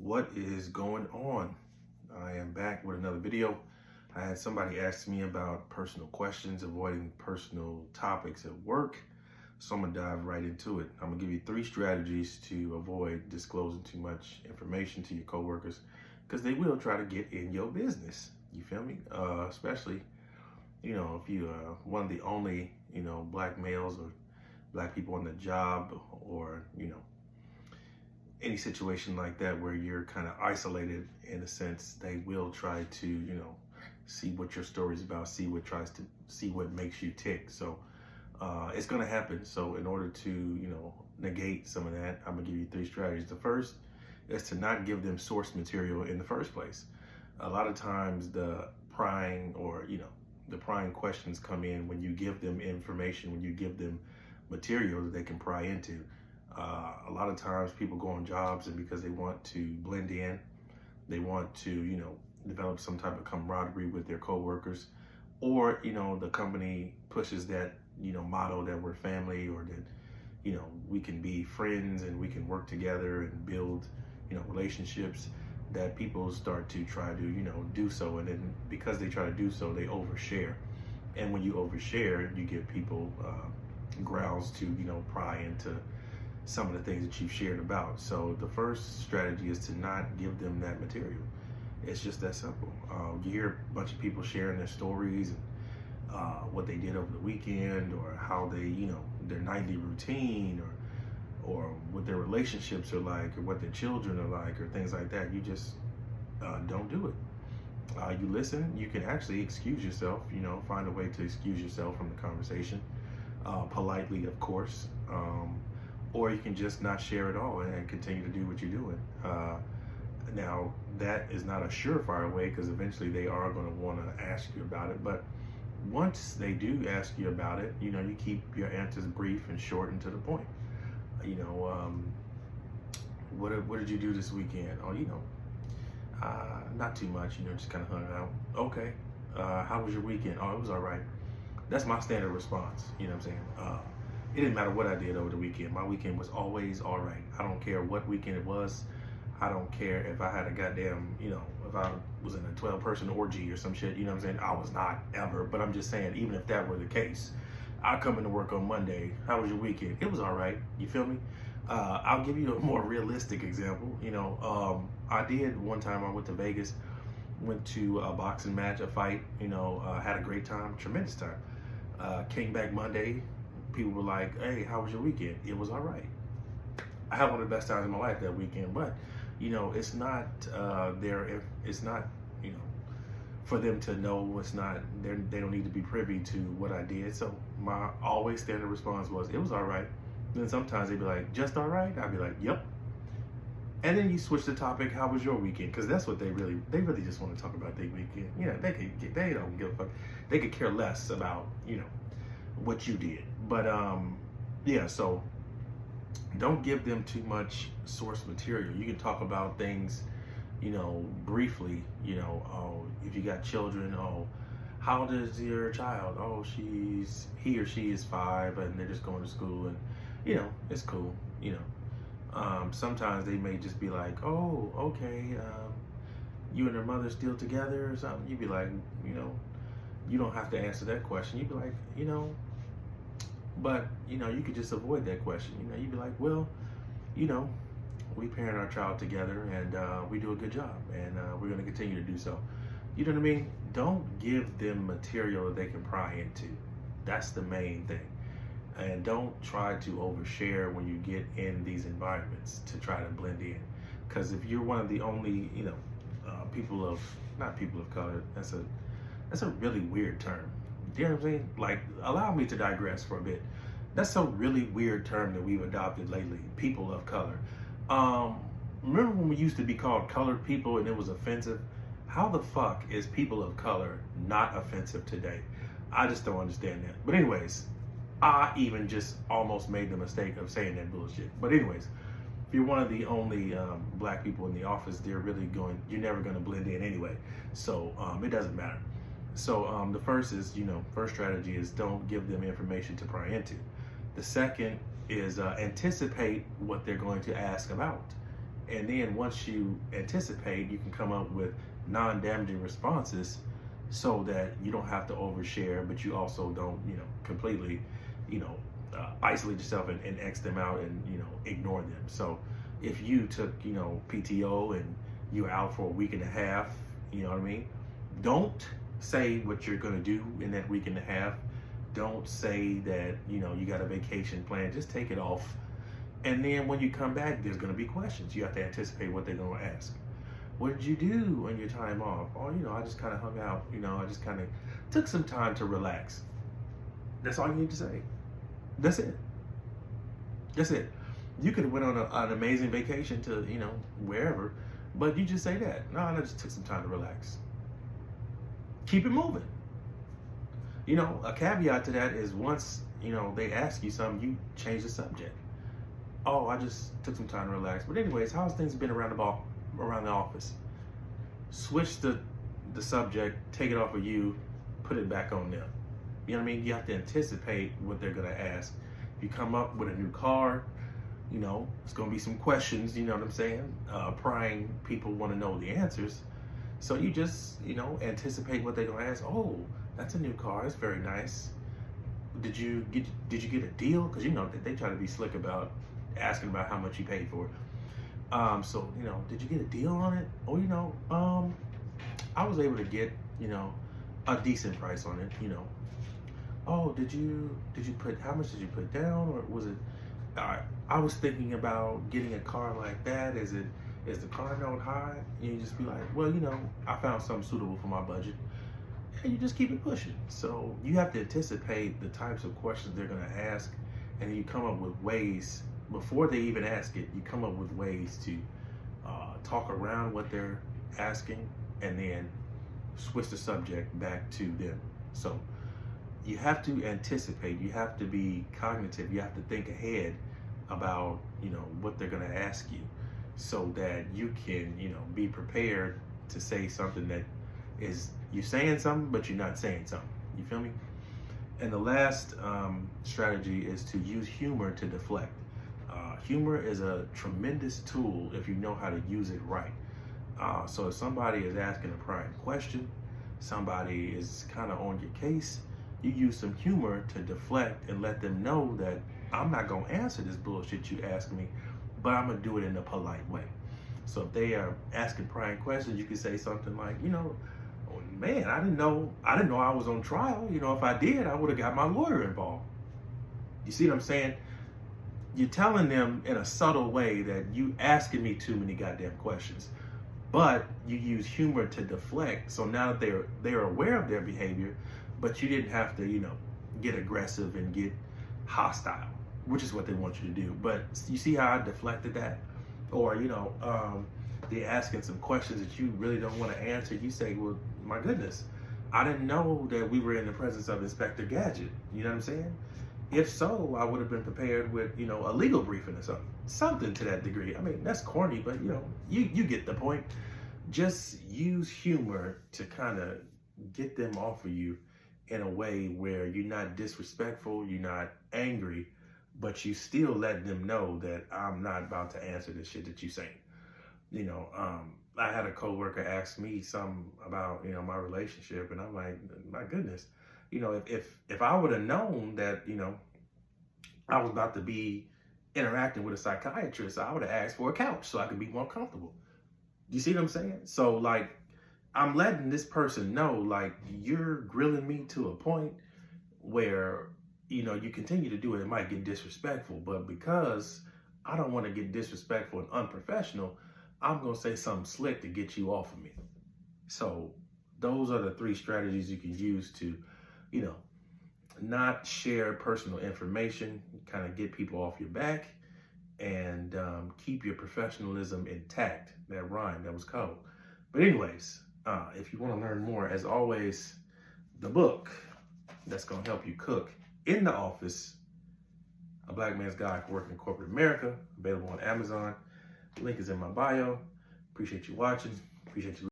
What is going on? I am back with another video. I had somebody ask me about personal questions, avoiding personal topics at work. So I'm gonna dive right into it. I'm gonna give you 3 strategies to avoid disclosing too much information to your coworkers because they will try to get in your business. You feel me? Especially, if you one of the only, black males or black people on the job, or, any situation like that where you're kind of isolated in a sense, they will try to, see what your story's about, see what makes you tick. So it's gonna happen. So in order to, negate some of that, I'm gonna give you 3 strategies. The first is to not give them source material in the first place. A lot of times the prying or, the prying questions come in when you give them information, when you give them material that they can pry into. A lot of times people go on jobs and because they want to blend in, they want to, develop some type of camaraderie with their coworkers, or, the company pushes that, motto that we're family, or that, we can be friends and we can work together and build, relationships, that people start to try to, do so. And then because they try to do so, they overshare. And when you overshare, you give people grounds to, pry into some of the things that you've shared about. So the first strategy is to not give them that material. It's just that simple. You hear a bunch of people sharing their stories and what they did over the weekend, or how they, their nightly routine, or what their relationships are like, or what their children are like, or things like that. You just don't do it. You listen. You can actually excuse yourself. Find a way to excuse yourself from the conversation, politely, of course. Or you can just not share at all and continue to do what you're doing. Now, that is not a surefire way, because eventually they are going to want to ask you about it. But once they do ask you about it, you keep your answers brief and short and to the point. What did you do this weekend? Oh, not too much, just kind of hung out. Okay. How was your weekend? Oh, it was all right. That's my standard response. You know what I'm saying? It didn't matter what I did over the weekend. My weekend was always all right. I don't care what weekend it was. I don't care if I had a goddamn, if I was in a 12-person orgy or some shit, you know what I'm saying? I was not, ever. But I'm just saying, even if that were the case, I come into work on Monday. How was your weekend? It was all right. You feel me? I'll give you a more realistic example. I did one time, I went to Vegas, went to a boxing match, a fight, had a great time, tremendous time. Came back Monday. People were like, hey, how was your weekend? It was all right. I had one of the best times of my life that weekend, but, it's not it's not, for them to know. It's not, they don't need to be privy to what I did. So my always standard response was, it was all right. And then sometimes they'd be like, just all right? I'd be like, yep. And then you switch the topic, how was your weekend? Because that's what they really just want to talk about their weekend. They don't give a fuck. They could care less about, what you did. But yeah, so don't give them too much source material. You can talk about things, briefly, oh, if you got children, oh, how old is your child? Oh, he or she is 5 and they're just going to school, and it's cool. Sometimes they may just be like, oh, okay, you and her mother still together or something. You'd be like, you don't have to answer that question. You'd be like, but you could just avoid that question. You'd be like, well, we parent our child together, and we do a good job, and we're going to continue to do so. You know what I mean? Don't give them material that they can pry into. That's the main thing. And don't try to overshare when you get in these environments to try to blend in. Because if you're one of the only, not people of color, that's a really weird term. You know what I'm saying? Like, allow me to digress for a bit. That's a really weird term that we've adopted lately, people of color. Remember when we used to be called colored people and it was offensive? How the fuck is people of color not offensive today? I just don't understand that. But anyways, I even just almost made the mistake of saying that bullshit. But anyways, if you're one of the only black people in the office, you're never gonna blend in anyway. So it doesn't matter. So the first strategy is don't give them information to pry into. The second is anticipate what they're going to ask about. And then once you anticipate, you can come up with non-damaging responses so that you don't have to overshare, but you also don't, completely, isolate yourself and X them out and, ignore them. So if you took, PTO and you're out for a week and a half, you know what I mean? Don't say what you're going to do in that week and a half. Don't say that, you got a vacation plan. Just take it off. And then when you come back, there's going to be questions. You have to anticipate what they're going to ask. What did you do on your time off? Oh, I just kind of hung out. I just kind of took some time to relax. That's all you need to say. That's it. That's it. You could have went on an amazing vacation to, wherever, but you just say that. No, I just took some time to relax. Keep it moving. A caveat to that is once, they ask you something, you change the subject. Oh, I just took some time to relax. But anyways, how's things been around the office? Switch the subject, take it off of you, put it back on them. You know what I mean? You have to anticipate what they're gonna ask. If you come up with a new car, it's gonna be some questions, you know what I'm saying? Prying, people wanna know the answers. So you just, anticipate what they're gonna ask. Oh, that's a new car, it's very nice. Did you get a deal? Because they try to be slick about asking about how much you paid for it. So, did you get a deal on it? Oh, I was able to get, a decent price on it, Oh, how much did you put down? Or was it, I was thinking about getting a car like that. Is the car note high? And you just be like, well, I found something suitable for my budget. And you just keep it pushing. So you have to anticipate the types of questions they're gonna ask, and you come up with ways, before they even ask it, you come up with ways to talk around what they're asking and then switch the subject back to them. So you have to anticipate, you have to be cognitive, you have to think ahead about, what they're gonna ask you so that you can, be prepared to say something that is, you're saying something, but you're not saying something. You feel me? And the last strategy is to use humor to deflect. Humor is a tremendous tool if you know how to use it right. So if somebody is asking a prying question, somebody is kind of on your case, you use some humor to deflect and let them know that I'm not gonna answer this bullshit you ask me, but I'm gonna do it in a polite way. So if they are asking prying questions, you can say something like, oh, man, I didn't know I was on trial. If I did, I would have got my lawyer involved. You see what I'm saying? You're telling them in a subtle way that you asking me too many goddamn questions, but you use humor to deflect. So now that they're aware of their behavior, but you didn't have to, get aggressive and get hostile, which is what they want you to do. But you see how I deflected that? Or, they're asking some questions that you really don't want to answer. You say, well, my goodness, I didn't know that we were in the presence of Inspector Gadget. You know what I'm saying? If so, I would have been prepared with, a legal briefing or something. Something to that degree. I mean, that's corny, but, you get the point. Just use humor to kind of get them off of you in a way where you're not disrespectful, you're not angry, but you still let them know that I'm not about to answer this shit that you're saying. I had a coworker ask me something about, my relationship, and I'm like, my goodness, if I would have known that, I was about to be interacting with a psychiatrist, I would have asked for a couch so I could be more comfortable. You see what I'm saying? So like, I'm letting this person know, like, you're grilling me to a point where, you continue to do it, it might get disrespectful, but because I don't want to get disrespectful and unprofessional, I'm going to say something slick to get you off of me. So those are the 3 strategies you can use to, not share personal information, kind of get people off your back, and keep your professionalism intact. That rhyme, that was cold. But anyways, if you want to learn more, as always, the book that's going to help you cook in the office, A Black Man's Guide for Working in Corporate America, available on Amazon. The link is in my bio. Appreciate you watching. Appreciate you.